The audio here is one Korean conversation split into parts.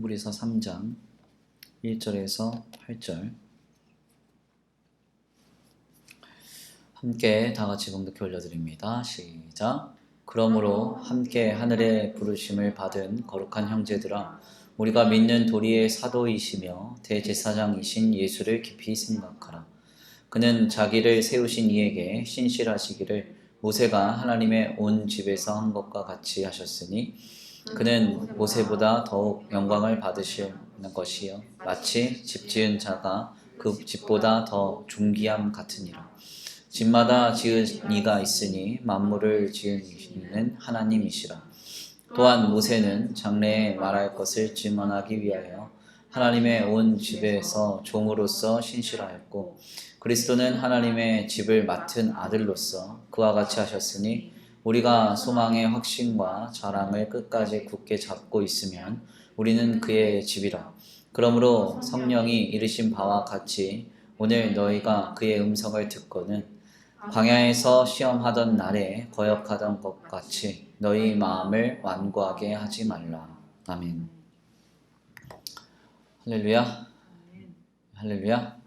히브리서 3장 1절에서 8절 함께 다같이 봉독해 올려드립니다. 시작. 그러므로 함께 하늘의 부르심을 받은 거룩한 형제들아, 우리가 믿는 도리의 사도이시며 대제사장이신 예수를 깊이 생각하라. 그는 자기를 세우신 이에게 신실하시기를 모세가 하나님의 온 집에서 한 것과 같이 하셨으니, 그는 모세보다 더욱 영광을 받으시는 것이요 마치 집 지은 자가 그 집보다 더 존귀함 같으니라. 집마다 지은 이가 있으니 만물을 지은 이는 하나님이시라. 또한 모세는 장래에 말할 것을 증언하기 위하여 하나님의 온 집에서 종으로서 신실하였고, 그리스도는 하나님의 집을 맡은 아들로서 그와 같이 하셨으니, 우리가 소망의 확신과 자랑을 끝까지 굳게 잡고 있으면 우리는 그의 집이라. 그러므로 성령이 이르신 바와 같이 오늘 너희가 그의 음성을 듣거든 광야에서 시험하던 날에 거역하던 것 같이 너희 마음을 완고하게 하지 말라. 아멘. 할렐루야. 할렐루야.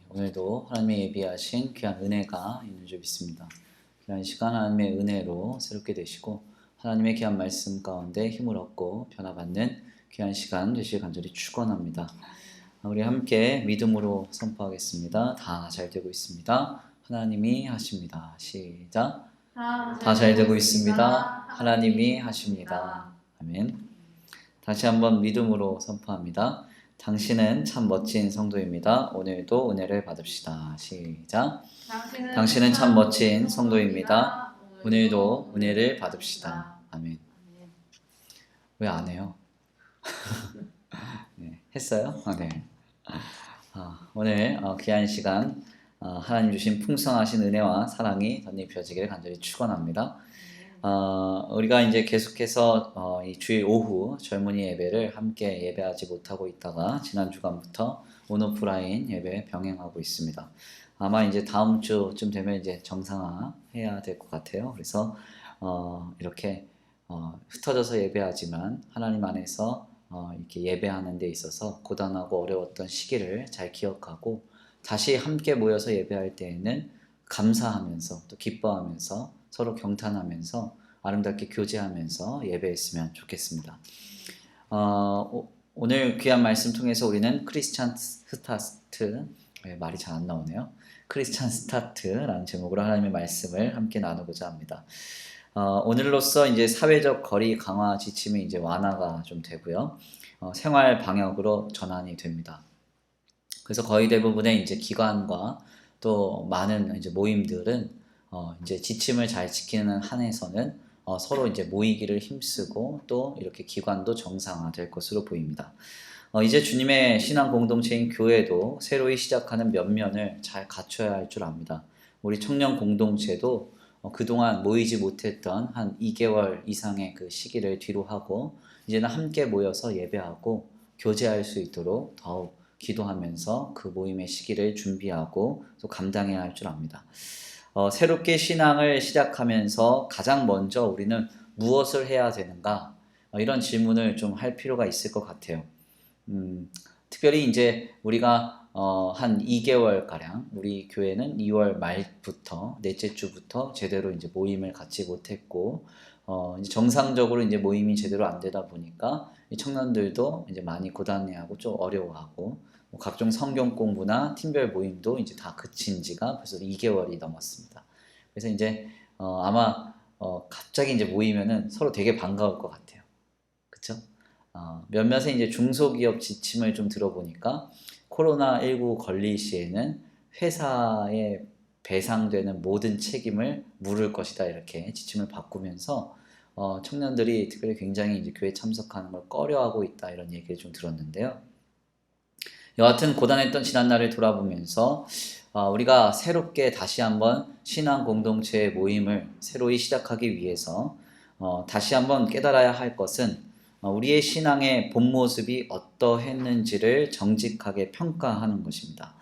오늘도 하나님의 예비하신 귀한 은혜가 있는 줄 믿습니다. 귀한 시간 하나님의 은혜로 새롭게 되시고 하나님의 귀한 말씀 가운데 힘을 얻고 변화받는 귀한 시간 되시길 간절히 축원합니다. 우리 함께 믿음으로 선포하겠습니다. 다 잘 되고 있습니다. 하나님이 하십니다. 시작. 다 잘 되고 있습니다. 하나님이 하십니다. 아멘. 다시 한번 믿음으로 선포합니다. 당신은 참 멋진 성도입니다. 오늘도 은혜를 받읍시다. 시작. 당신은 참 멋진 성도입니다. 오늘도 은혜를 받읍시다. 아멘. 왜 안 해요? 네, 했어요? 네. 오늘 귀한 시간 하나님 주신 풍성하신 은혜와 사랑이 덧입혀지기를 간절히 축원합니다. 우리가 이제 계속해서 이 주일 오후 젊은이 예배를 함께 예배하지 못하고 있다가 지난 주간부터 온오프라인 예배 병행하고 있습니다. 아마 이제 다음 주쯤 되면 이제 정상화해야 될 것 같아요. 그래서 이렇게 흩어져서 예배하지만 하나님 안에서 이렇게 예배하는 데 있어서 고단하고 어려웠던 시기를 잘 기억하고 다시 함께 모여서 예배할 때에는 감사하면서 또 기뻐하면서 서로 경탄하면서 아름답게 교제하면서 예배했으면 좋겠습니다. 오늘 귀한 말씀 통해서 우리는 크리스찬 스타트, 말이 잘 안 나오네요. 크리스찬 스타트라는 제목으로 하나님의 말씀을 함께 나누고자 합니다. 오늘로써 이제 사회적 거리 강화 지침이 이제 완화가 좀 되고요. 생활 방역으로 전환이 됩니다. 그래서 거의 대부분의 이제 기관과 또 많은 이제 모임들은 이제 지침을 잘 지키는 한에서는 서로 이제 모이기를 힘쓰고 또 이렇게 기관도 정상화될 것으로 보입니다. 이제 주님의 신앙 공동체인 교회도 새로이 시작하는 면면을 잘 갖춰야 할 줄 압니다. 우리 청년 공동체도 그동안 모이지 못했던 한 2개월 이상의 그 시기를 뒤로 하고 이제는 함께 모여서 예배하고 교제할 수 있도록 더욱 기도하면서 그 모임의 시기를 준비하고 또 감당해야 할 줄 압니다. 새롭게 신앙을 시작하면서 가장 먼저 우리는 무엇을 해야 되는가? 이런 질문을 좀 할 필요가 있을 것 같아요. 특별히 이제 우리가 한 2개월가량 우리 교회는 2월 말부터 넷째 주부터 제대로 이제 모임을 갖지 못했고 이제 정상적으로 이제 모임이 제대로 안 되다 보니까 이 청년들도 이제 많이 고단해하고 좀 어려워하고 각종 성경 공부나 팀별 모임도 이제 다 그친 지가 벌써 2개월이 넘었습니다. 그래서 이제 아마 갑자기 이제 모이면은 서로 되게 반가울 것 같아요. 그쵸? 몇몇의 이제 중소기업 지침을 좀 들어보니까 코로나19 걸릴 시에는 회사에 배상되는 모든 책임을 물을 것이다 이렇게 지침을 바꾸면서 청년들이 특별히 굉장히 이제 교회 참석하는 걸 꺼려하고 있다 이런 얘기를 좀 들었는데요. 여하튼 고단했던 지난날을 돌아보면서 우리가 새롭게 다시 한번 신앙 공동체의 모임을 새로이 시작하기 위해서 다시 한번 깨달아야 할 것은 우리의 신앙의 본 모습이 어떠했는지를 정직하게 평가하는 것입니다.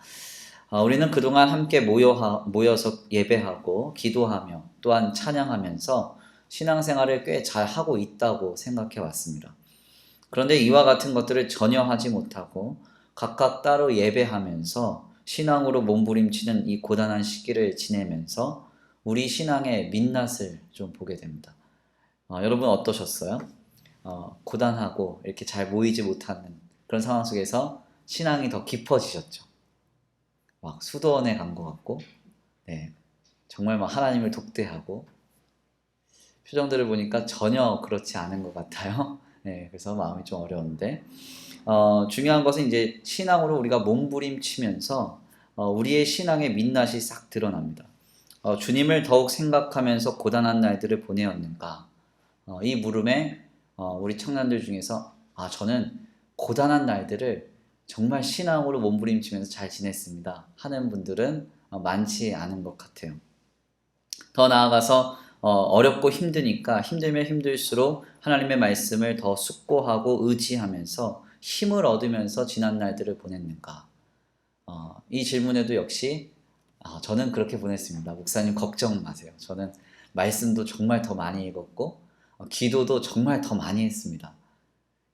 우리는 그동안 함께 모여서 예배하고 기도하며 또한 찬양하면서 신앙생활을 꽤 잘 하고 있다고 생각해 왔습니다. 그런데 이와 같은 것들을 전혀 하지 못하고 각각 따로 예배하면서 신앙으로 몸부림치는 이 고단한 시기를 지내면서 우리 신앙의 민낯을 좀 보게 됩니다. 여러분 어떠셨어요? 고단하고 이렇게 잘 모이지 못하는 그런 상황 속에서 신앙이 더 깊어지셨죠. 막 수도원에 간 것 같고, 네, 정말 막 하나님을 독대하고, 표정들을 보니까 전혀 그렇지 않은 것 같아요. 네, 그래서 마음이 좀 어려운데, 중요한 것은 이제 신앙으로 우리가 몸부림치면서 우리의 신앙의 민낯이 싹 드러납니다. 주님을 더욱 생각하면서 고단한 날들을 보내었는가? 이 물음에 우리 청년들 중에서 저는 고단한 날들을 정말 신앙으로 몸부림치면서 잘 지냈습니다 하는 분들은 많지 않은 것 같아요. 더 나아가서 어렵고 힘드니까 힘들면 힘들수록 하나님의 말씀을 더 숙고하고 의지하면서 힘을 얻으면서 지난 날들을 보냈는가? 이 질문에도 역시 저는 그렇게 보냈습니다. 목사님 걱정 마세요. 저는 말씀도 정말 더 많이 읽었고 기도도 정말 더 많이 했습니다.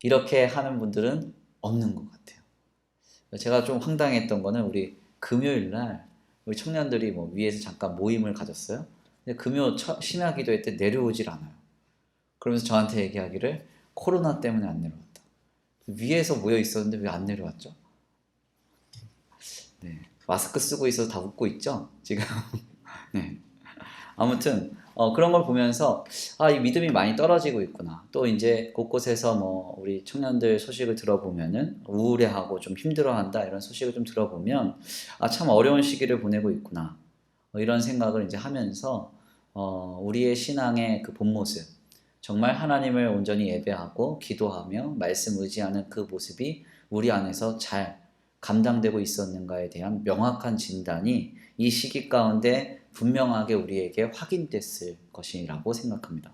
이렇게 하는 분들은 없는 것 같아요. 제가 좀 황당했던 거는 우리 금요일 날 우리 청년들이 뭐 위에서 잠깐 모임을 가졌어요. 근데 금요 심야 기도회 때 내려오질 않아요. 그러면서 저한테 얘기하기를 코로나 때문에 안 내려왔다. 위에서 모여 있었는데 왜 안 내려왔죠? 네. 마스크 쓰고 있어서 다 웃고 있죠? 지금. 네. 아무튼 그런 걸 보면서 이 믿음이 많이 떨어지고 있구나. 또 이제 곳곳에서 뭐 우리 청년들 소식을 들어보면은 우울해하고 좀 힘들어한다 이런 소식을 좀 들어보면 참 어려운 시기를 보내고 있구나. 이런 생각을 이제 하면서 우리의 신앙의 그 본 모습, 정말 하나님을 온전히 예배하고 기도하며 말씀 의지하는 그 모습이 우리 안에서 잘 감당되고 있었는가에 대한 명확한 진단이 이 시기 가운데 분명하게 우리에게 확인됐을 것이라고 생각합니다.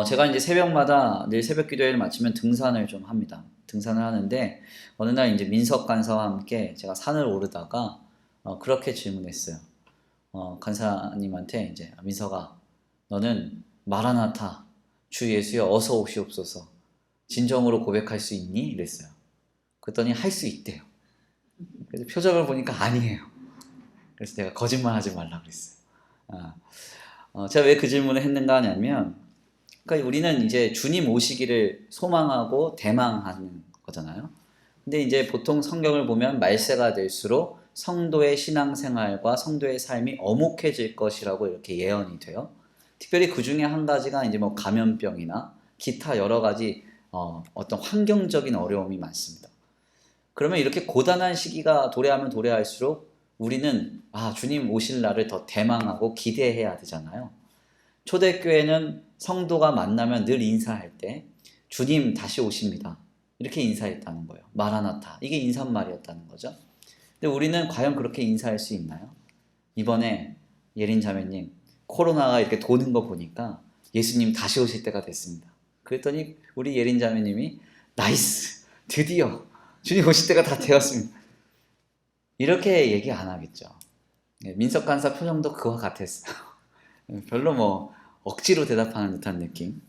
제가 이제 새벽마다 늘 새벽 기도회를 마치면 등산을 좀 합니다. 등산을 하는데 어느 날 이제 민석 간사와 함께 제가 산을 오르다가 그렇게 질문했어요. 간사님한테 이제 민석아, 너는 마라나타 주 예수여 어서 오시옵소서 진정으로 고백할 수 있니? 이랬어요. 그랬더니 할 수 있대요. 그래서 표정을 보니까 아니에요. 그래서 내가 거짓말하지 말라 그랬어요. 제가 왜 그 질문을 했는가 하냐면, 그러니까 우리는 이제 주님 오시기를 소망하고 대망하는 거잖아요. 근데 이제 보통 성경을 보면 말세가 될수록 성도의 신앙생활과 성도의 삶이 엄혹해질 것이라고 이렇게 예언이 돼요. 특별히 그 중에 한 가지가 이제 뭐 감염병이나 기타 여러 가지 어떤 환경적인 어려움이 많습니다. 그러면 이렇게 고단한 시기가 도래하면 도래할수록 우리는 주님 오실 날을 더 대망하고 기대해야 되잖아요. 초대교회는 성도가 만나면 늘 인사할 때 주님 다시 오십니다. 이렇게 인사했다는 거예요. 마라나타. 이게 인사말이었다는 거죠. 근데 우리는 과연 그렇게 인사할 수 있나요? 이번에 예린 자매님 코로나가 이렇게 도는 거 보니까 예수님 다시 오실 때가 됐습니다. 그랬더니 우리 예린 자매님이 나이스! 드디어 주님 오실 때가 다 되었습니다. 이렇게 얘기 안 하겠죠. 민석 간사 표정도 그와 같았어요. 별로 뭐 억지로 대답하는 듯한 느낌.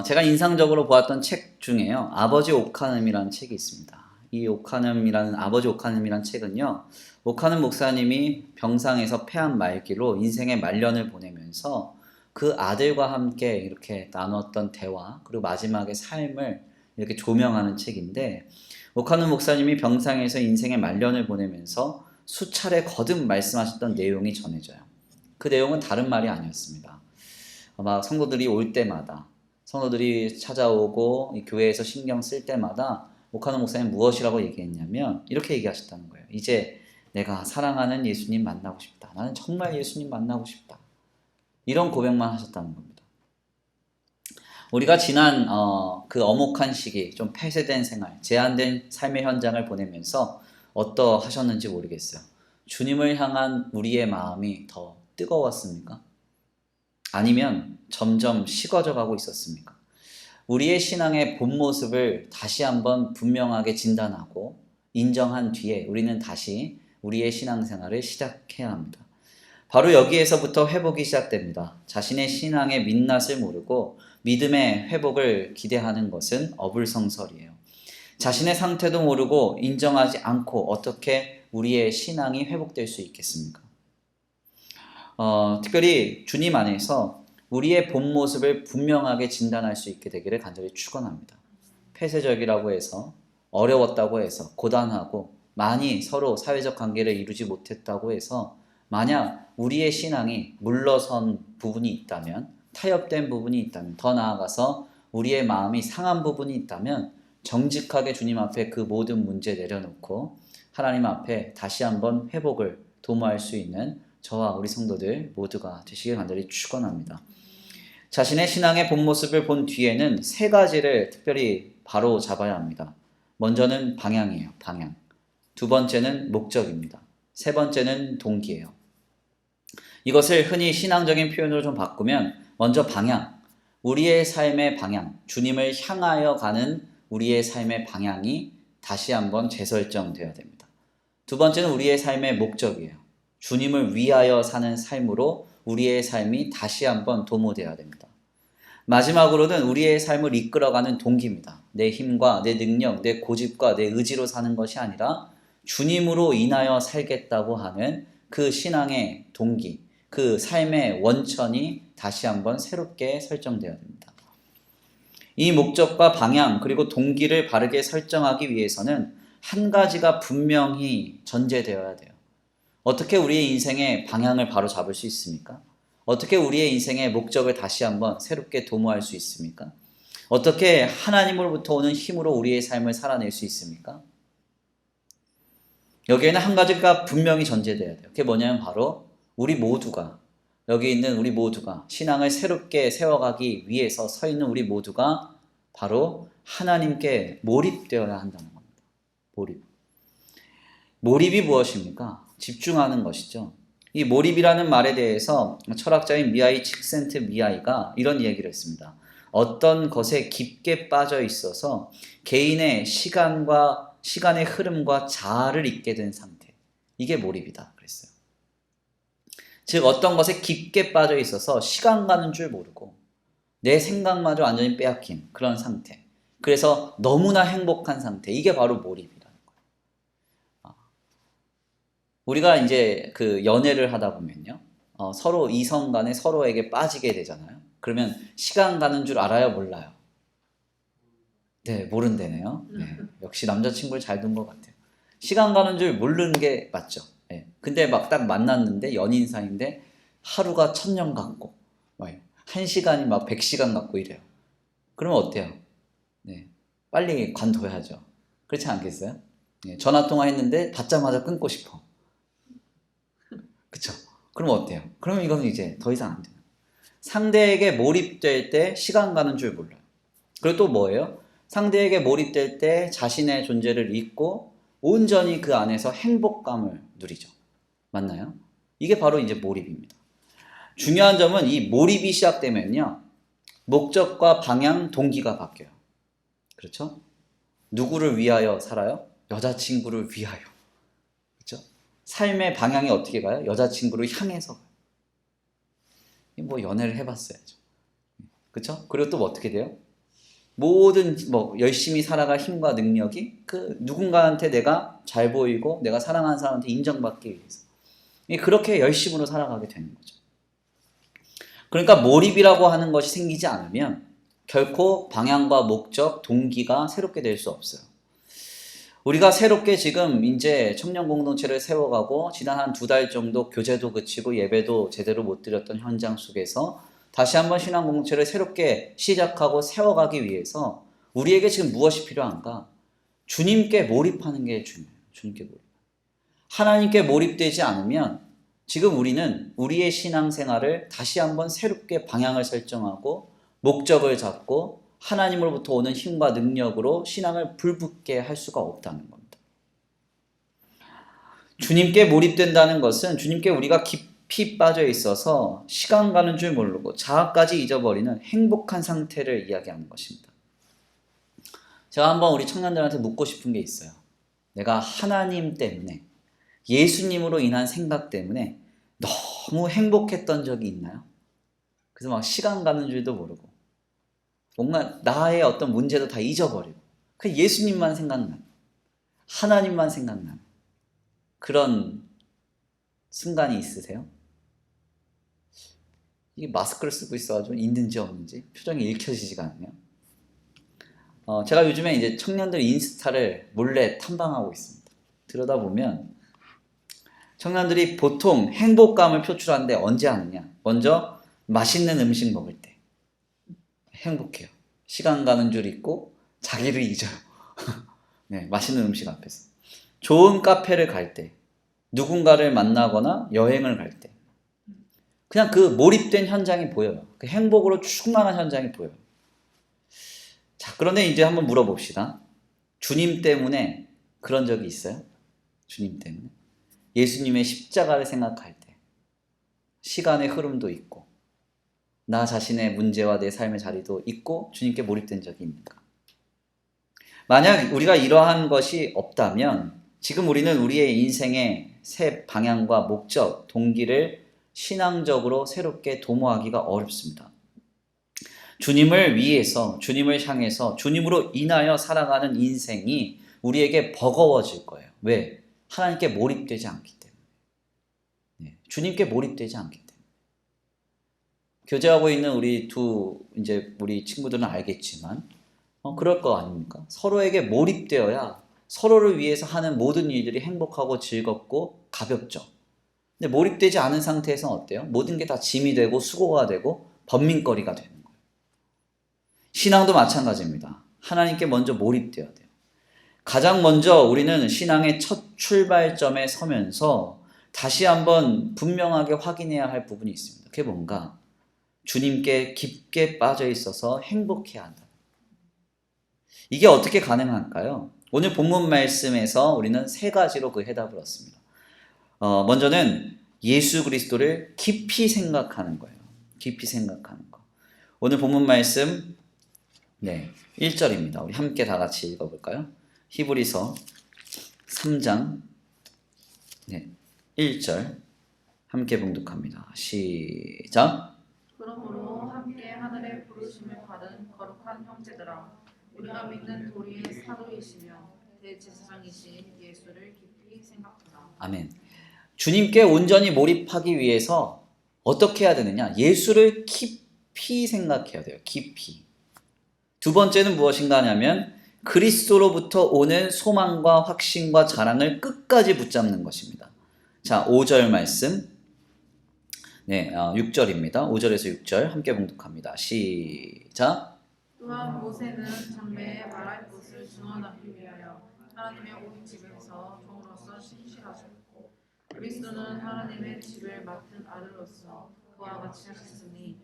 제가 인상적으로 보았던 책 중에요. 아버지 오카눔이라는 책이 있습니다. 이 오카눔이라는 아버지 오카눔이라는 책은요. 오카눔 목사님이 병상에서 폐암 말기로 인생의 말년을 보내면서 그 아들과 함께 이렇게 나눴던 대화 그리고 마지막에 삶을 이렇게 조명하는 책인데 오카눔 목사님이 병상에서 인생의 말년을 보내면서 수차례 거듭 말씀하셨던 내용이 전해져요. 그 내용은 다른 말이 아니었습니다. 아마 성도들이 올 때마다 성도들이 찾아오고 교회에서 신경 쓸 때마다 오카노 목사님 무엇이라고 얘기했냐면 이렇게 얘기하셨다는 거예요. 이제 내가 사랑하는 예수님 만나고 싶다. 나는 정말 예수님 만나고 싶다. 이런 고백만 하셨다는 겁니다. 우리가 지난 그 엄혹한 시기, 좀 폐쇄된 생활, 제한된 삶의 현장을 보내면서 어떠하셨는지 모르겠어요. 주님을 향한 우리의 마음이 더 뜨거웠습니까? 아니면 점점 식어져 가고 있었습니까? 우리의 신앙의 본 모습을 다시 한번 분명하게 진단하고 인정한 뒤에 우리는 다시 우리의 신앙생활을 시작해야 합니다. 바로 여기에서부터 회복이 시작됩니다. 자신의 신앙의 민낯을 모르고 믿음의 회복을 기대하는 것은 어불성설이에요. 자신의 상태도 모르고 인정하지 않고 어떻게 우리의 신앙이 회복될 수 있겠습니까? 특별히 주님 안에서 우리의 본 모습을 분명하게 진단할 수 있게 되기를 간절히 축원합니다. 폐쇄적이라고 해서, 어려웠다고 해서, 고단하고 많이 서로 사회적 관계를 이루지 못했다고 해서 만약 우리의 신앙이 물러선 부분이 있다면, 타협된 부분이 있다면, 더 나아가서 우리의 마음이 상한 부분이 있다면 정직하게 주님 앞에 그 모든 문제 내려놓고 하나님 앞에 다시 한번 회복을 도모할 수 있는 저와 우리 성도들 모두가 되시길 간절히 축원합니다. 자신의 신앙의 본 모습을 본 뒤에는 세 가지를 특별히 바로 잡아야 합니다. 먼저는 방향이에요. 방향. 두 번째는 목적입니다. 세 번째는 동기예요. 이것을 흔히 신앙적인 표현으로 좀 바꾸면 먼저 방향, 우리의 삶의 방향, 주님을 향하여 가는 우리의 삶의 방향이 다시 한번 재설정되어야 됩니다. 두 번째는 우리의 삶의 목적이에요. 주님을 위하여 사는 삶으로 우리의 삶이 다시 한번 도모되어야 됩니다. 마지막으로는 우리의 삶을 이끌어가는 동기입니다. 내 힘과 내 능력, 내 고집과 내 의지로 사는 것이 아니라 주님으로 인하여 살겠다고 하는 그 신앙의 동기, 그 삶의 원천이 다시 한번 새롭게 설정되어야 됩니다. 이 목적과 방향 그리고 동기를 바르게 설정하기 위해서는 한 가지가 분명히 전제되어야 돼요. 어떻게 우리의 인생의 방향을 바로 잡을 수 있습니까? 어떻게 우리의 인생의 목적을 다시 한번 새롭게 도모할 수 있습니까? 어떻게 하나님으로부터 오는 힘으로 우리의 삶을 살아낼 수 있습니까? 여기에는 한 가지가 분명히 전제되어야 돼요. 그게 뭐냐면 바로 우리 모두가, 여기 있는 우리 모두가 신앙을 새롭게 세워가기 위해서 서 있는 우리 모두가 바로 하나님께 몰입되어야 한다는 겁니다. 몰입. 몰입이 무엇입니까? 집중하는 것이죠. 이 몰입이라는 말에 대해서 철학자인 미하이 칙센트미하이가 이런 얘기를 했습니다. 어떤 것에 깊게 빠져 있어서 개인의 시간의 흐름과 자아를 잊게 된 상태. 이게 몰입이다 그랬어요. 즉 어떤 것에 깊게 빠져 있어서 시간 가는 줄 모르고 내 생각마저 완전히 빼앗긴 그런 상태. 그래서 너무나 행복한 상태. 이게 바로 몰입이라는 거예요. 우리가 이제 그 연애를 하다 보면요. 서로 이성 간에 서로에게 빠지게 되잖아요. 그러면 시간 가는 줄 알아요? 몰라요? 네, 모른다네요. 네, 역시 남자친구를 잘 둔 것 같아요. 시간 가는 줄 모르는 게 맞죠. 네, 근데 막 딱 만났는데 연인 사이인데 하루가 1000년 같고 막 1시간이 막 100시간 같고 이래요. 그러면 어때요? 네, 빨리 관둬야죠. 그렇지 않겠어요? 네, 전화통화 했는데 받자마자 끊고 싶어. 그쵸? 그럼 어때요? 그러면 이건 이제 더 이상 안 돼요. 상대에게 몰입될 때 시간 가는 줄 몰라요. 그리고 또 뭐예요? 상대에게 몰입될 때 자신의 존재를 잊고 온전히 그 안에서 행복감을 누리죠. 맞나요? 이게 바로 이제 몰입입니다. 중요한 점은 이 몰입이 시작되면요. 목적과 방향, 동기가 바뀌어요. 그렇죠? 누구를 위하여 살아요? 여자친구를 위하여. 그렇죠? 삶의 방향이 어떻게 가요? 여자친구를 향해서 가요. 뭐 연애를 해봤어야죠. 그렇죠? 그리고 또 어떻게 돼요? 모든 열심히 살아갈 힘과 능력이 그 누군가한테 내가 잘 보이고 내가 사랑하는 사람한테 인정받기 위해서 그렇게 열심으로 살아가게 되는 거죠. 그러니까 몰입이라고 하는 것이 생기지 않으면 결코 방향과 목적, 동기가 새롭게 될 수 없어요. 우리가 새롭게 지금 이제 청년 공동체를 세워가고 지난 한 2달 정도 교제도 그치고 예배도 제대로 못 드렸던 현장 속에서 다시 한번 신앙 공동체를 새롭게 시작하고 세워가기 위해서 우리에게 지금 무엇이 필요한가? 주님께 몰입하는 게 중요해요. 주님께 몰입. 하나님께 몰입되지 않으면 지금 우리는 우리의 신앙생활을 다시 한번 새롭게 방향을 설정하고 목적을 잡고 하나님으로부터 오는 힘과 능력으로 신앙을 불붙게 할 수가 없다는 겁니다. 주님께 몰입된다는 것은 주님께 우리가 깊이 빠져 있어서 시간 가는 줄 모르고 자아까지 잊어버리는 행복한 상태를 이야기하는 것입니다. 제가 한번 우리 청년들한테 묻고 싶은 게 있어요. 내가 하나님 때문에 예수님으로 인한 생각 때문에 너무 행복했던 적이 있나요? 그래서 막 시간 가는 줄도 모르고 뭔가 나의 어떤 문제도 다 잊어버리고 그냥 예수님만 생각나는, 하나님만 생각나는 그런 순간이 있으세요? 이게 마스크를 쓰고 있어가지고 있는지 없는지 표정이 읽혀지지가 않네요. 제가 요즘에 이제 청년들 인스타를 몰래 탐방하고 있습니다. 들여다보면 청년들이 보통 행복감을 표출하는데 언제 하느냐? 먼저 맛있는 음식 먹을 때 행복해요. 시간 가는 줄 잊고 자기를 잊어요. 네, 맛있는 음식 앞에서. 좋은 카페를 갈 때, 누군가를 만나거나 여행을 갈 때, 그냥 그 몰입된 현장이 보여요. 그 행복으로 충만한 현장이 보여요. 자, 그런데 이제 한번 물어봅시다. 주님 때문에 그런 적이 있어요? 주님 때문에? 예수님의 십자가를 생각할 때, 시간의 흐름도 있고, 나 자신의 문제와 내 삶의 자리도 있고, 주님께 몰입된 적이 있는가? 만약 우리가 이러한 것이 없다면, 지금 우리는 우리의 인생의 새 방향과 목적, 동기를 신앙적으로 새롭게 도모하기가 어렵습니다. 주님을 위해서, 주님을 향해서, 주님으로 인하여 살아가는 인생이 우리에게 버거워질 거예요. 왜? 하나님께 몰입되지 않기 때문에. 네, 주님께 몰입되지 않기 때문에. 교제하고 있는 우리 우리 친구들은 알겠지만, 그럴 거 아닙니까? 서로에게 몰입되어야 서로를 위해서 하는 모든 일들이 행복하고 즐겁고 가볍죠. 근데 몰입되지 않은 상태에서는 어때요? 모든 게 다 짐이 되고 수고가 되고 번민거리가 되는 거예요. 신앙도 마찬가지입니다. 하나님께 먼저 몰입되어야 돼요. 가장 먼저 우리는 신앙의 첫 출발점에 서면서 다시 한번 분명하게 확인해야 할 부분이 있습니다. 그게 뭔가? 주님께 깊게 빠져 있어서 행복해야 한다. 이게 어떻게 가능할까요? 오늘 본문 말씀에서 우리는 세 가지로 그 해답을 얻습니다. 먼저는 예수 그리스도를 깊이 생각하는 거예요. 깊이 생각하는 거. 오늘 본문 말씀 1절입니다. 우리 함께 다 같이 읽어볼까요? 히브리서 3장 1절 함께 봉독합니다. 시작. 그러므로 함께 하늘의 부르심을 받은 거룩한 형제들아, 우리가 믿는 도리의 사도이시며 대제사장이신 예수를 깊이 생각하라. 아멘. 주님께 온전히 몰입하기 위해서 어떻게 해야 되느냐? 예수를 깊이 생각해야 돼요. 깊이. 두 번째는 무엇인가 하냐면 그리스도로부터 오는 소망과 확신과 자랑을 끝까지 붙잡는 것입니다. 자, 5절 말씀 6절입니다. 5절에서 6절 함께 봉독합니다. 시작. 또한 모세는 장래에 말할 것을 증언하기 위하여 하나님의 온 집에서 종으로서 신실하셨고, 그리스도는 하나님의 집을 맡은 아들로서 그와 같이 하셨으니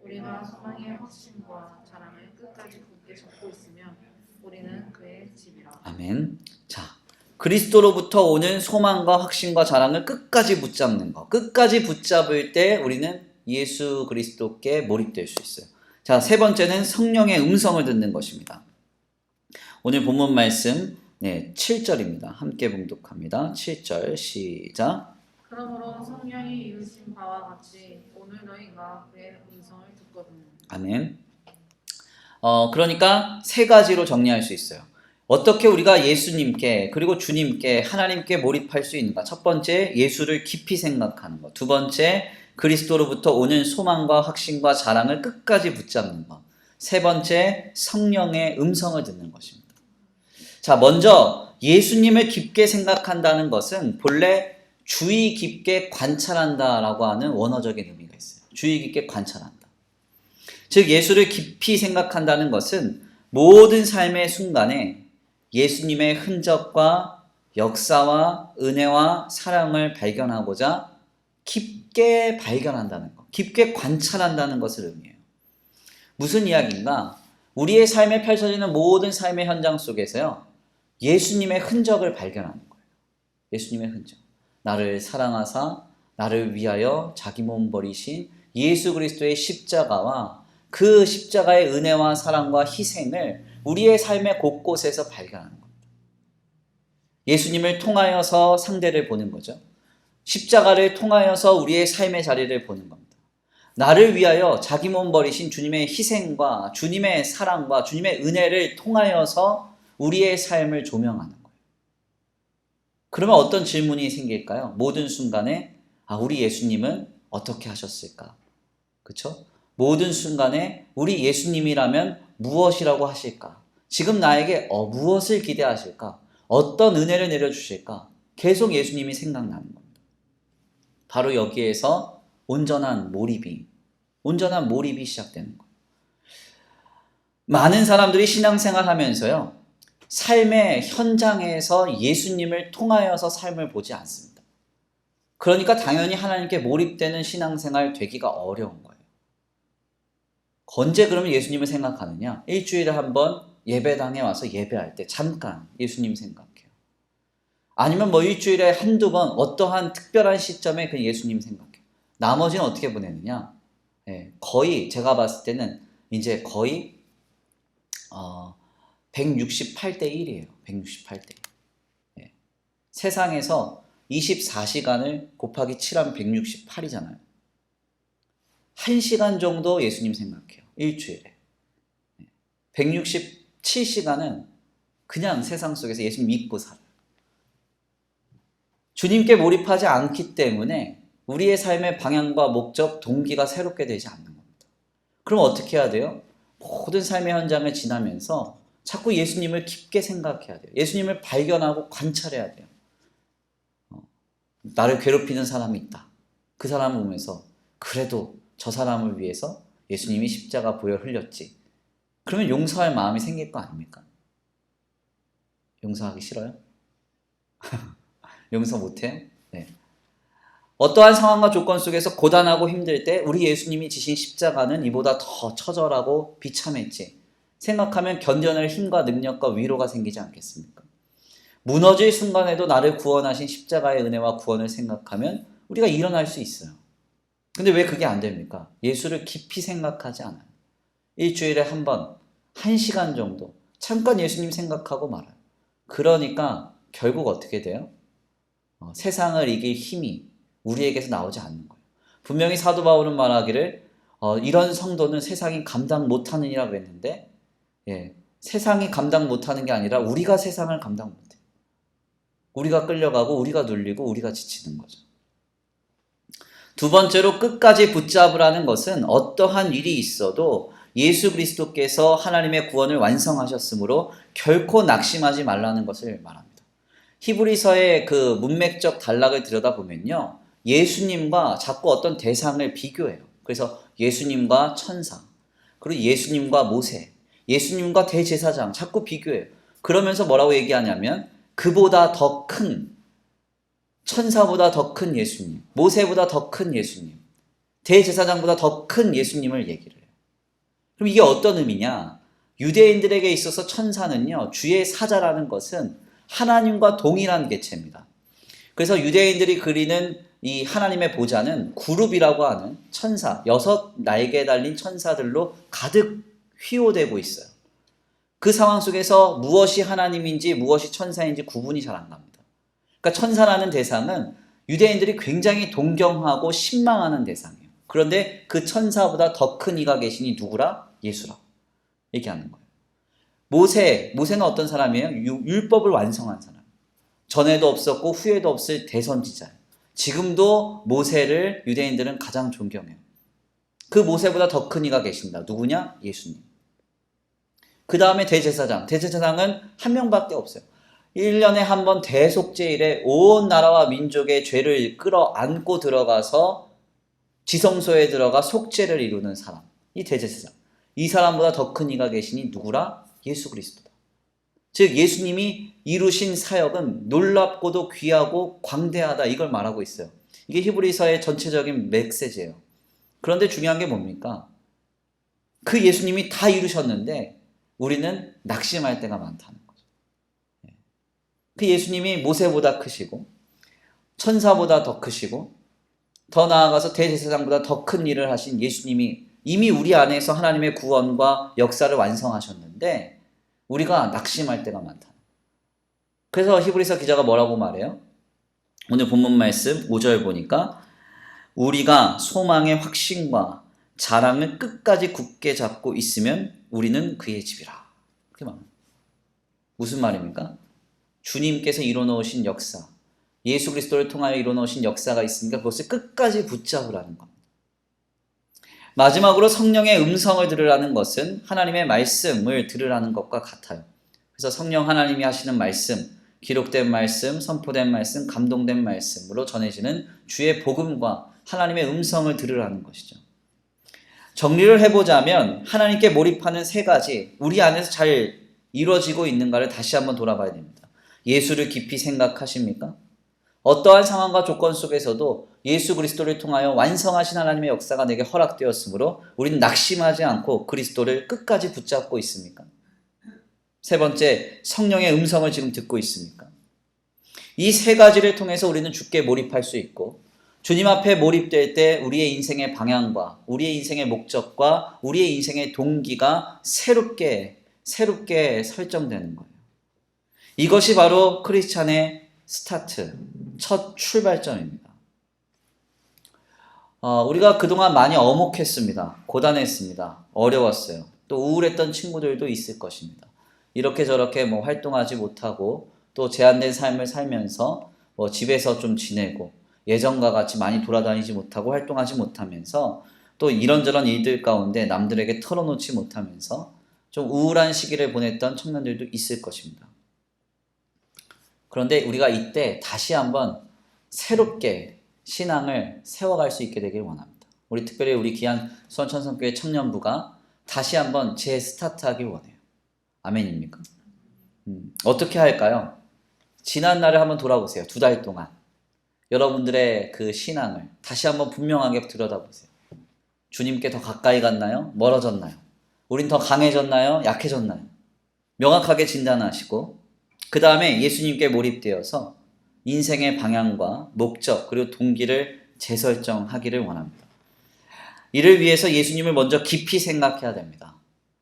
우리가 소망의 확신과 자랑을 끝까지 굳게 잡고 있으면 우리는 그의 집이라. 아멘. 자, 그리스도로부터 오는 소망과 확신과 자랑을 끝까지 붙잡는 것. 끝까지 붙잡을 때 우리는 예수 그리스도께 몰입될 수 있어요. 자, 세 번째는 성령의 음성을 듣는 것입니다. 오늘 본문 말씀 7절입니다. 함께 봉독합니다. 7절 시작. 그러므로 성령이 이루신 바와 같이 오늘 너희가 그의 음성을 듣거든. 아멘. 그러니까 세 가지로 정리할 수 있어요. 어떻게 우리가 예수님께 그리고 주님께 하나님께 몰입할 수 있는가? 첫 번째, 예수를 깊이 생각하는 것. 두 번째, 그리스도로부터 오는 소망과 확신과 자랑을 끝까지 붙잡는 것. 세 번째, 성령의 음성을 듣는 것입니다. 자, 먼저 예수님을 깊게 생각한다는 것은 본래 주의 깊게 관찰한다라고 하는 원어적인 의미가 있어요. 주의 깊게 관찰한다. 즉 예수를 깊이 생각한다는 것은 모든 삶의 순간에 예수님의 흔적과 역사와 은혜와 사랑을 발견하고자 깊게 발견한다는 것, 깊게 관찰한다는 것을 의미해요. 무슨 이야기인가? 우리의 삶에 펼쳐지는 모든 삶의 현장 속에서요, 예수님의 흔적을 발견하는 거예요. 예수님의 흔적. 나를 사랑하사 나를 위하여 자기 몸 버리신 예수 그리스도의 십자가와 그 십자가의 은혜와 사랑과 희생을 우리의 삶의 곳곳에서 발견하는 겁니다. 예수님을 통하여서 상대를 보는 거죠. 십자가를 통하여서 우리의 삶의 자리를 보는 겁니다. 나를 위하여 자기 몸 버리신 주님의 희생과 주님의 사랑과 주님의 은혜를 통하여서 우리의 삶을 조명하는 거예요. 그러면 어떤 질문이 생길까요? 모든 순간에 우리 예수님은 어떻게 하셨을까? 그렇죠? 모든 순간에 우리 예수님이라면 무엇이라고 하실까? 지금 나에게 무엇을 기대하실까? 어떤 은혜를 내려주실까? 계속 예수님이 생각나는 겁니다. 바로 여기에서 온전한 몰입이 시작되는 거예요. 많은 사람들이 신앙생활 하면서요, 삶의 현장에서 예수님을 통하여서 삶을 보지 않습니다. 그러니까 당연히 하나님께 몰입되는 신앙생활 되기가 어려운 거예요. 언제 그러면 예수님을 생각하느냐? 일주일에 한 번 예배당에 와서 예배할 때 잠깐 예수님 생각해요. 아니면 일주일에 한두 번 어떠한 특별한 시점에 그 예수님 생각해요. 나머지는 어떻게 보내느냐? 거의 제가 봤을 때는 이제 거의 168대 1이에요. 168대 1. 세상에서 24시간을 곱하기 7하면 168이잖아요. 1시간 정도 예수님 생각해요. 일주일에. 167시간은 그냥 세상 속에서 예수님 믿고 살아요. 주님께 몰입하지 않기 때문에 우리의 삶의 방향과 목적, 동기가 새롭게 되지 않는 겁니다. 그럼 어떻게 해야 돼요? 모든 삶의 현장을 지나면서 자꾸 예수님을 깊게 생각해야 돼요. 예수님을 발견하고 관찰해야 돼요. 나를 괴롭히는 사람이 있다. 그 사람을 보면서 그래도 저 사람을 위해서 예수님이 십자가 보혈 흘렸지. 그러면 용서할 마음이 생길 거 아닙니까? 용서하기 싫어요? 용서 못해요? 네. 어떠한 상황과 조건 속에서 고단하고 힘들 때 우리 예수님이 지신 십자가는 이보다 더 처절하고 비참했지 생각하면 견뎌낼 힘과 능력과 위로가 생기지 않겠습니까? 무너질 순간에도 나를 구원하신 십자가의 은혜와 구원을 생각하면 우리가 일어날 수 있어요. 근데 왜 그게 안 됩니까? 예수를 깊이 생각하지 않아요. 일주일에 한 번, 1시간 정도 잠깐 예수님 생각하고 말아요. 그러니까 결국 어떻게 돼요? 세상을 이길 힘이 우리에게서 나오지 않는 거예요. 분명히 사도 바울은 말하기를 이런 성도는 세상이 감당 못하느니라고 했는데 세상이 감당 못하는 게 아니라 우리가 세상을 감당 못해요. 우리가 끌려가고 우리가 눌리고 우리가 지치는 거죠. 두 번째로 끝까지 붙잡으라는 것은 어떠한 일이 있어도 예수 그리스도께서 하나님의 구원을 완성하셨으므로 결코 낙심하지 말라는 것을 말합니다. 히브리서의 그 문맥적 단락을 들여다보면요, 예수님과 자꾸 어떤 대상을 비교해요. 그래서 예수님과 천사, 그리고 예수님과 모세, 예수님과 대제사장 자꾸 비교해요. 그러면서 뭐라고 얘기하냐면 그보다 더 큰, 천사보다 더 큰 예수님, 모세보다 더 큰 예수님, 대제사장보다 더 큰 예수님을 얘기를 해요. 그럼 이게 어떤 의미냐? 유대인들에게 있어서 천사는요, 주의 사자라는 것은 하나님과 동일한 개체입니다. 그래서 유대인들이 그리는 이 하나님의 보좌는 구룹이라고 하는 천사, 6 날개 달린 천사들로 가득 휘호되고 있어요. 그 상황 속에서 무엇이 하나님인지 무엇이 천사인지 구분이 잘 안 갑니다. 그러니까 천사라는 대상은 유대인들이 굉장히 동경하고 신망하는 대상이에요. 그런데 그 천사보다 더 큰 이가 계시니 누구라? 예수라고 얘기하는 거예요. 모세는 어떤 사람이에요? 율법을 완성한 사람. 전에도 없었고 후에도 없을 대선지자예요. 지금도 모세를 유대인들은 가장 존경해요. 그 모세보다 더 큰 이가 계신다. 누구냐? 예수님. 그 다음에 대제사장은 한 명밖에 없어요. 1년에 한 번 대속죄일에 온 나라와 민족의 죄를 끌어안고 들어가서 지성소에 들어가 속죄를 이루는 사람, 이 대제사장. 이 사람보다 더 큰 이가 계시니 누구라? 예수 그리스도다. 즉 예수님이 이루신 사역은 놀랍고도 귀하고 광대하다, 이걸 말하고 있어요. 이게 히브리서의 전체적인 메시지예요. 그런데 중요한 게 뭡니까? 그 예수님이 다 이루셨는데 우리는 낙심할 때가 많다는 거죠. 그 예수님이 모세보다 크시고 천사보다 더 크시고 더 나아가서 대제사장보다 더 큰 일을 하신 예수님이 이미 우리 안에서 하나님의 구원과 역사를 완성하셨는데 우리가 낙심할 때가 많다. 그래서 히브리서 기자가 뭐라고 말해요? 오늘 본문 말씀 5절 보니까 우리가 소망의 확신과 자랑을 끝까지 굳게 잡고 있으면 우리는 그의 집이라. 그렇게 말합니다. 무슨 말입니까? 주님께서 이뤄놓으신 역사, 예수 그리스도를 통하여 이뤄놓으신 역사가 있으니까 그것을 끝까지 붙잡으라는 겁니다. 마지막으로 성령의 음성을 들으라는 것은 하나님의 말씀을 들으라는 것과 같아요. 그래서 성령 하나님이 하시는 말씀, 기록된 말씀, 선포된 말씀, 감동된 말씀으로 전해지는 주의 복음과 하나님의 음성을 들으라는 것이죠. 정리를 해보자면 하나님께 몰입하는 세 가지, 우리 안에서 잘 이루어지고 있는가를 다시 한번 돌아봐야 됩니다. 예수를 깊이 생각하십니까? 어떠한 상황과 조건 속에서도 예수 그리스도를 통하여 완성하신 하나님의 역사가 내게 허락되었으므로 우리는 낙심하지 않고 그리스도를 끝까지 붙잡고 있습니까? 세 번째, 성령의 음성을 지금 듣고 있습니까? 이 세 가지를 통해서 우리는 주께 몰입할 수 있고, 주님 앞에 몰입될 때 우리의 인생의 방향과 우리의 인생의 목적과 우리의 인생의 동기가 새롭게 설정되는 거예요. 이것이 바로 크리스찬의 스타트, 첫 출발점입니다. 우리가 그동안 많이 어목했습니다. 고단했습니다. 어려웠어요. 또 우울했던 친구들도 있을 것입니다. 이렇게 저렇게 활동하지 못하고 또 제한된 삶을 살면서 집에서 좀 지내고 예전과 같이 많이 돌아다니지 못하고 활동하지 못하면서 또 이런저런 일들 가운데 남들에게 털어놓지 못하면서 좀 우울한 시기를 보냈던 청년들도 있을 것입니다. 그런데 우리가 이때 다시 한번 새롭게 신앙을 세워갈 수 있게 되길 원합니다. 특별히 우리 귀한 수원천성교회 청년부가 다시 한번 재스타트하길 원해요. 아멘입니까? 어떻게 할까요? 지난 날을 한번 돌아보세요. 2달 동안 여러분들의 그 신앙을 다시 한번 분명하게 들여다보세요. 주님께 더 가까이 갔나요? 멀어졌나요? 우린 더 강해졌나요? 약해졌나요? 명확하게 진단하시고 그 다음에 예수님께 몰입되어서 인생의 방향과 목적 그리고 동기를 재설정하기를 원합니다. 이를 위해서 예수님을 먼저 깊이 생각해야 됩니다.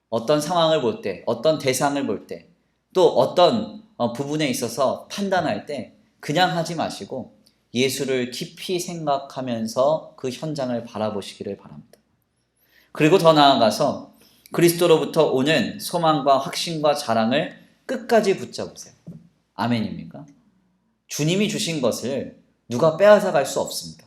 어떤 상황을 볼 때, 어떤 대상을 볼 때, 또 어떤 부분에 있어서 판단할 때 그냥 하지 마시고 예수를 깊이 생각하면서 그 현장을 바라보시기를 바랍니다. 그리고 더 나아가서 그리스도로부터 오는 소망과 확신과 자랑을 끝까지 붙잡으세요. 아멘입니까? 주님이 주신 것을 누가 빼앗아 갈 수 없습니다.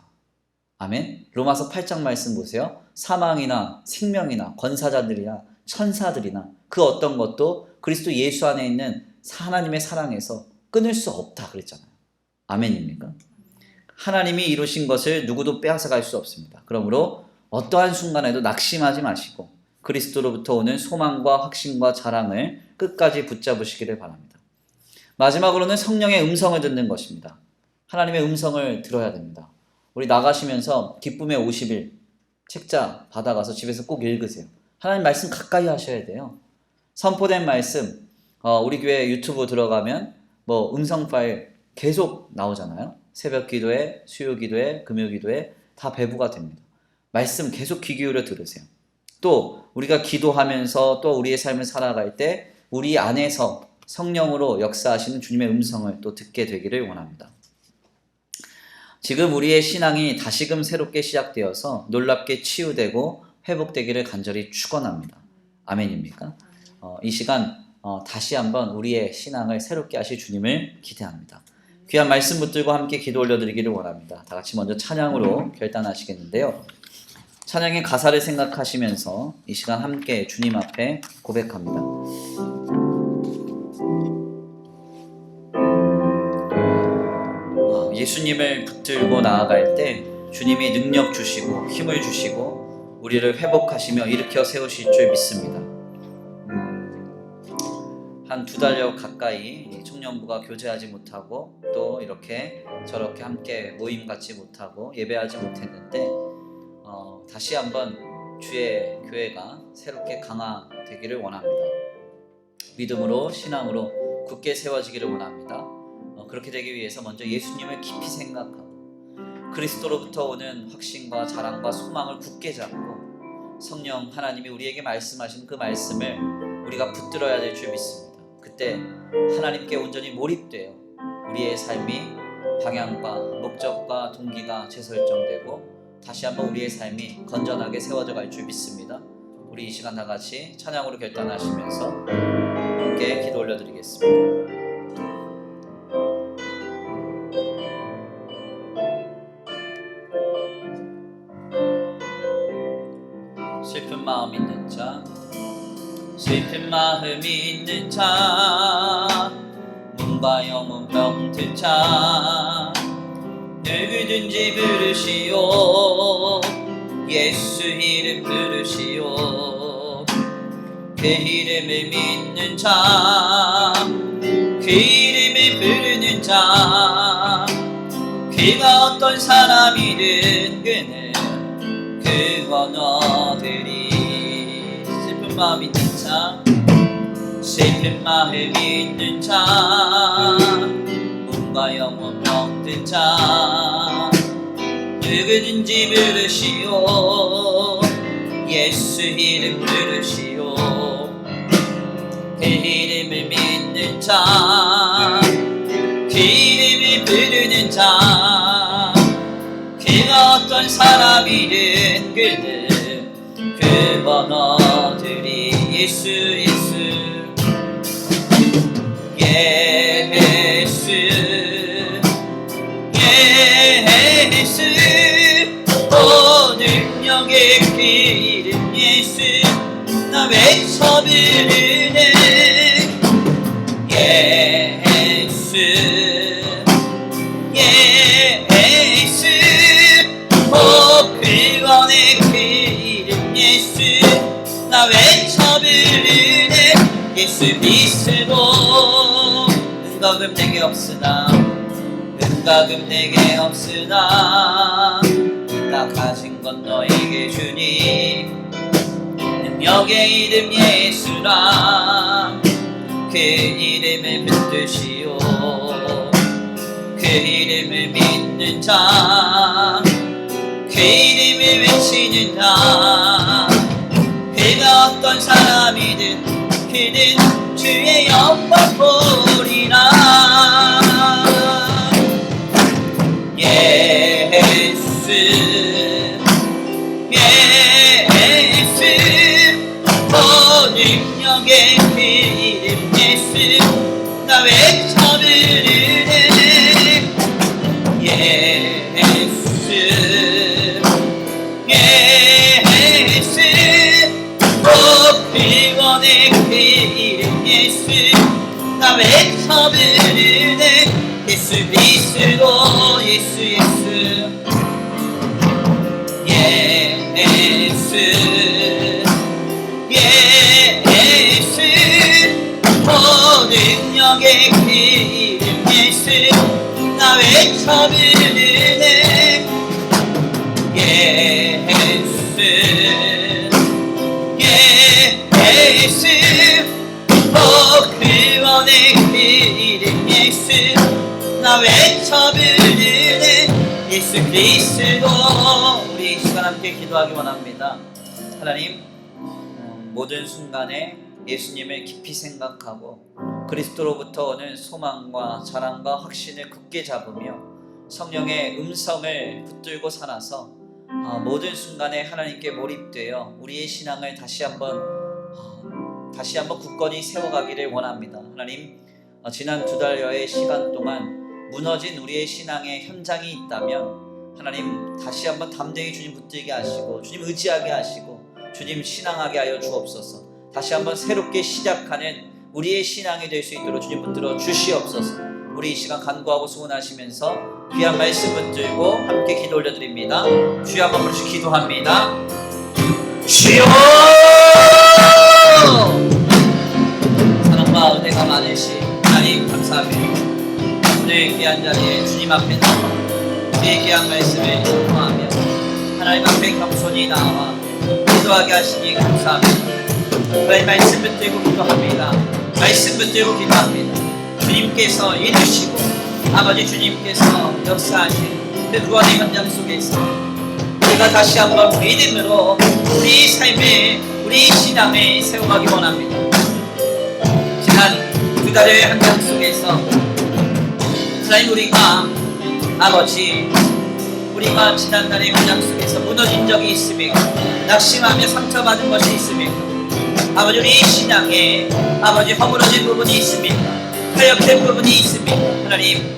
아멘. 로마서 8장 말씀 보세요. 사망이나 생명이나 권사자들이나 천사들이나 그 어떤 것도 그리스도 예수 안에 있는 하나님의 사랑에서 끊을 수 없다 그랬잖아요. 아멘입니까? 하나님이 이루신 것을 누구도 빼앗아 갈 수 없습니다. 그러므로 어떠한 순간에도 낙심하지 마시고 그리스도로부터 오는 소망과 확신과 자랑을 끝까지 붙잡으시기를 바랍니다. 마지막으로는 성령의 음성을 듣는 것입니다. 하나님의 음성을 들어야 됩니다. 우리 나가시면서 기쁨의 50일 책자 받아가서 집에서 꼭 읽으세요. 하나님 말씀 가까이 하셔야 돼요. 선포된 말씀, 우리 교회 유튜브 들어가면 음성 파일 계속 나오잖아요. 새벽 기도회, 수요 기도회, 금요 기도회 다 배부가 됩니다. 말씀 계속 귀 기울여 들으세요. 또 우리가 기도하면서 또 우리의 삶을 살아갈 때 우리 안에서 성령으로 역사하시는 주님의 음성을 또 듣게 되기를 원합니다. 지금 우리의 신앙이 다시금 새롭게 시작되어서 놀랍게 치유되고 회복되기를 간절히 축원합니다. 아멘입니까? 이 시간 다시 한번 우리의 신앙을 새롭게 하실 주님을 기대합니다. 귀한 말씀 붙들고 함께 기도 올려드리기를 원합니다. 다 같이 먼저 찬양으로 결단하시겠는데요. 찬양의 가사를 생각하시면서 이 시간 함께 주님 앞에 고백합니다. 예수님을 붙들고 나아갈 때 주님이 능력 주시고 힘을 주시고 우리를 회복하시며 일으켜 세우실 줄 믿습니다. 한 2달여 가까이 청년부가 교제하지 못하고 또 이렇게 저렇게 함께 모임 갖지 못하고 예배하지 못했는데 다시 한번 주의 교회가 새롭게 강화되기를 원합니다. 믿음으로 신앙으로 굳게 세워지기를 원합니다. 그렇게 되기 위해서 먼저 예수님을 깊이 생각하고 그리스도로부터 오는 확신과 자랑과 소망을 굳게 잡고 성령 하나님이 우리에게 말씀하신 그 말씀을 우리가 붙들어야 될 줄 믿습니다. 그때 하나님께 온전히 몰입되어 우리의 삶이 방향과 목적과 동기가 재설정되고 다시 한번 우리의 삶이 건전하게 세워져 갈 줄 믿습니다. 우리 이 시간 다 같이 찬양으로 결단하시면서 함께 기도 올려드리겠습니다. 슬픈 마음 있는 자, 슬픈 마음 있는 자, 몸과 영혼 병든 자, 누구든지 부르시오. 예수 이름 부르시오. 그 이름을 믿는 자, 그 이름을 부르는 자, 그가 어떤 사람이든 그는 그건 얻으리. 슬픈 마음 있는 자, 슬픈 마음 있는 자, 몸과 영혼 병든 자, 누구든지 부르시오. 예수 이름 부르시오. 그 이름을 믿는 자, 그 이름을 부르는 자, 그가 어떤 사람이든 그는 그번 얻으리. 예수 예수 예수 예수. 오 능력의 그 이름 예수 나 외쳐 부르네. 예수 예수. 오 그원의 그 이름 예수 나 외쳐 부르네. 예수 믿으고 은거금 내게 없으나 은거금 내게 없으나 나 가진 건 너에게 주니. 능력의 이름 예수라 그 이름을 붙드시오. 그 이름을 믿는 자, 그 이름을 외치는 자, 그가 어떤 사람이든 그는 주의 영광 보리라. 예수 예수. 오 능력의 그 이름 예수 나 외쳐 부르네. 예수 예수. 오 그원의 그 이름 예수 나 외쳐 부르네. 예수 믿으고 예수 예수 예수 예수. 오 능력의 그 이름 예수 나 외쳐 부르네. 예수 예수. 오 그원의 그 이름 예수 나 외쳐 부르네. 예수 그리스도. 우리 이 시간 함께 기도하기 원합니다. 하나님, 모든 순간에 예수님을 깊이 생각하고 그리스도로부터 오는 소망과 자랑과 확신을 굳게 잡으며 성령의 음성을 붙들고 살아서 모든 순간에 하나님께 몰입되어 우리의 신앙을 다시 한번 굳건히 세워가기를 원합니다. 하나님, 지난 2달여의 시간 동안 무너진 우리의 신앙의 현장이 있다면 하나님 다시 한번 담대히 주님 붙들게 하시고 주님 의지하게 하시고 주님 신앙하게 하여 주옵소서. 다시 한번 새롭게 시작하는 우리의 신앙이 될 수 있도록 주님 붙들어 주시옵소서. 우리 이 시간 간구하고 소원하시면서 귀한 말씀 붙들고 함께 기도 올려드립니다. 주여 한번 부르시 기도합니다. 주여! 사랑과 은혜가 많으신 하나님 감사합니다. 오늘 귀한 자리에 주님 앞에 나와 우리의 귀한 말씀을 전하며 하나님 앞에 겸손히 나와 기도하게 하시니 감사합니다. 하나님 말씀 붙들고 기도합니다. 말씀 붙들고 기도합니다. 주님께서 이루시고 아버지 주님께서 역사하신 그 구원의 현장 속에서 우리가 다시 한번 믿음으로 우리 삶에 우리 신앙을 세워가기 원합니다. 지난 2달의 현장 속에서 하나님 우리가 아버지, 우리가 지난날의 현장 속에서 무너진 적이 있습니까? 낙심하며 상처받은 것이 있습니까? 아버지, 우리 신앙에 아버지 허물어진 부분이 있습니까? 타협된 부분이 있습니까? 하나님,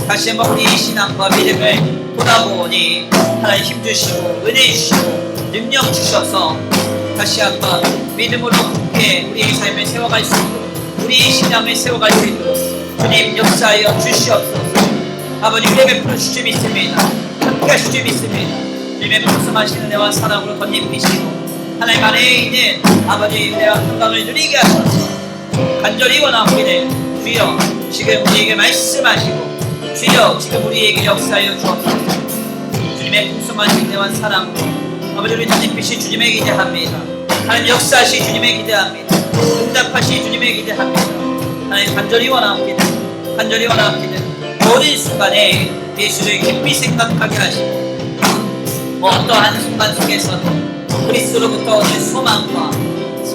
다시 한번 우리 신앙과 믿음을 돌아보니 하나님 힘주시고 은혜 주시고 능력 주셔서 다시 한번 믿음으로 굳게 우리의 삶을 세워갈 수 있도록, 우리의 신앙을 세워갈 수 있도록 주님 역사하여 주시옵소서. 아버지, 우리의 베풀어 주시 믿습니다. 함께 하실 줄 믿습니다. 주님의 풍성하신 은혜와 사랑으로 덧입히시고 하나님 안에 있는 아버지의 은혜와 평강을 누리게 하셔서 간절히 원하옵기를 주여 지금 우리에게 말씀하시고 주여 지금 우리에게 역사하여 주옵소서. 주님의 풍성하신 은혜와 사랑으로 아버지 우리 덧입히시 주님의 기대합니다. 하나님 역사하시 주님의 기대합니다. 응답하시 주님의 기대합니다. 하나님 간절히 원하옵기를, 간절히 원하옵기를 모든 순간에 예수를 깊이 생각하게 하시고 어떠한 순간 속에서도 그리스도로부터 오는 소망과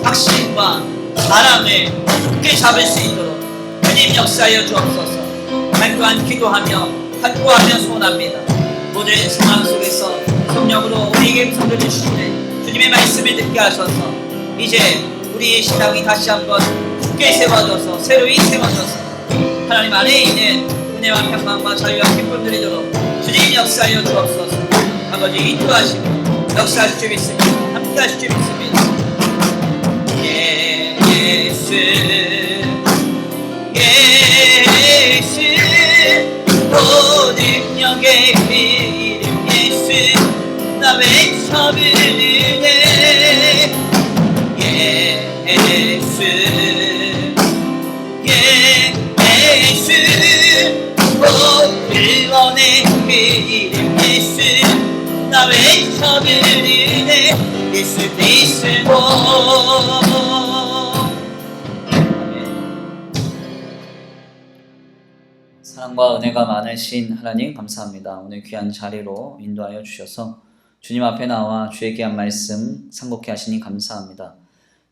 확신과 바람을 굳게 잡을 수 있도록 주님 역사하여 주옵소서. 하나님 또한 기도하며 간구하며 소원합니다. 모든 상황 속에서 성령으로 우리에게 음성을 주시는 주님의 말씀을 듣게 하셔서 이제 우리의 신앙이 다시 한번 굳게 세워져서 새로이 세워져서 하나님 안에 있는 은혜와 평강과 자유와 기쁨 누리도록 주님 역사하여 주옵소서. 아버지 인도하시고 역사하실 줄 믿습니다. 함께 하실 줄 믿습니다. 예수 예수 오 능력의 이름 예수 나 외쳐 부르네 예수 예수 오 구원의 이름 예수 나 외쳐 부르네 예수 그리스도. 사랑과 은혜가 많으신 하나님 감사합니다. 오늘 귀한 자리로 인도하여 주셔서 주님 앞에 나와 주의 귀한 말씀 상고케 하시니 감사합니다.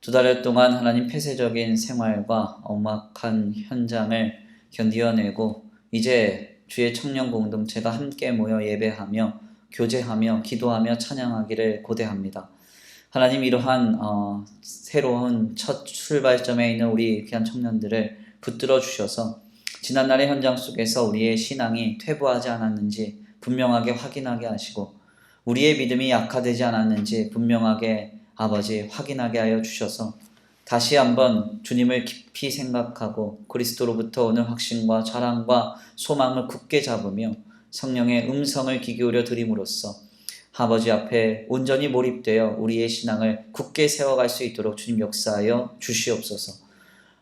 2달 동안 하나님 폐쇄적인 생활과 엄악한 현장을 견디어내고 이제 주의 청년 공동체가 함께 모여 예배하며 교제하며 기도하며 찬양하기를 고대합니다. 하나님, 이러한 새로운 첫 출발점에 있는 우리 귀한 청년들을 붙들어 주셔서 지난날의 현장 속에서 우리의 신앙이 퇴보하지 않았는지 분명하게 확인하게 하시고 우리의 믿음이 약화되지 않았는지 분명하게 아버지 확인하게 하여 주셔서 다시 한번 주님을 깊이 생각하고 그리스도로부터 오는 확신과 자랑과 소망을 굳게 잡으며 성령의 음성을 귀 기울여 드림으로써 아버지 앞에 온전히 몰입되어 우리의 신앙을 굳게 세워갈 수 있도록 주님 역사하여 주시옵소서.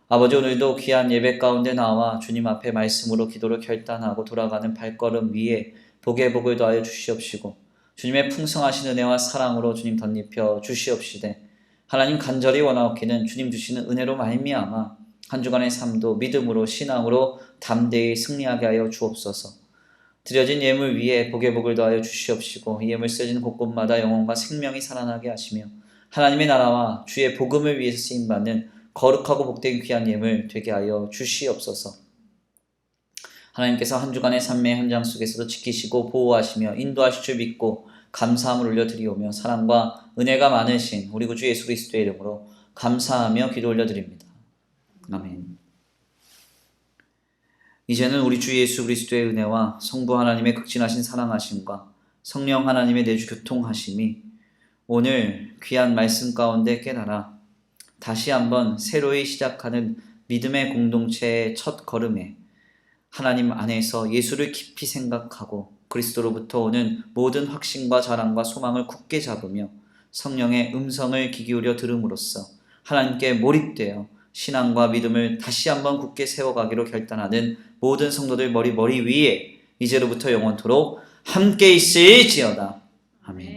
아버지, 오늘도 귀한 예배 가운데 나와 주님 앞에 말씀으로 기도를 결단하고 돌아가는 발걸음 위에 복의 복을 더하여 주시옵시고 주님의 풍성하신 은혜와 사랑으로 주님 덧입혀 주시옵시되 하나님 간절히 원하옵기는 주님 주시는 은혜로 말미암아 한 주간의 삶도 믿음으로 신앙으로 담대히 승리하게 하여 주옵소서. 드려진 예물 위에 복의 복을 더하여 주시옵시고 이 예물 쓰여진 곳곳마다 영혼과 생명이 살아나게 하시며 하나님의 나라와 주의 복음을 위해서 쓰임받는 거룩하고 복된 귀한 예물 되게 하여 주시옵소서. 하나님께서 한 주간의 삶의 현장 속에서도 지키시고 보호하시며 인도하실 줄 믿고 감사함을 올려드리오며 사랑과 은혜가 많으신 우리 구주 예수 그리스도의 이름으로 감사하며 기도 올려드립니다. 아멘. 이제는 우리 주 예수 그리스도의 은혜와 성부 하나님의 극진하신 사랑하심과 성령 하나님의 내주 교통하심이 오늘 귀한 말씀 가운데 깨달아 다시 한번 새로이 시작하는 믿음의 공동체의 첫 걸음에 하나님 안에서 예수를 깊이 생각하고 그리스도로부터 오는 모든 확신과 자랑과 소망을 굳게 잡으며 성령의 음성을 귀 기울여 들음으로써 하나님께 몰입되어 신앙과 믿음을 다시 한번 굳게 세워가기로 결단하는 모든 성도들 머리 위에 이제로부터 영원토록 함께 있을지어다. 아멘.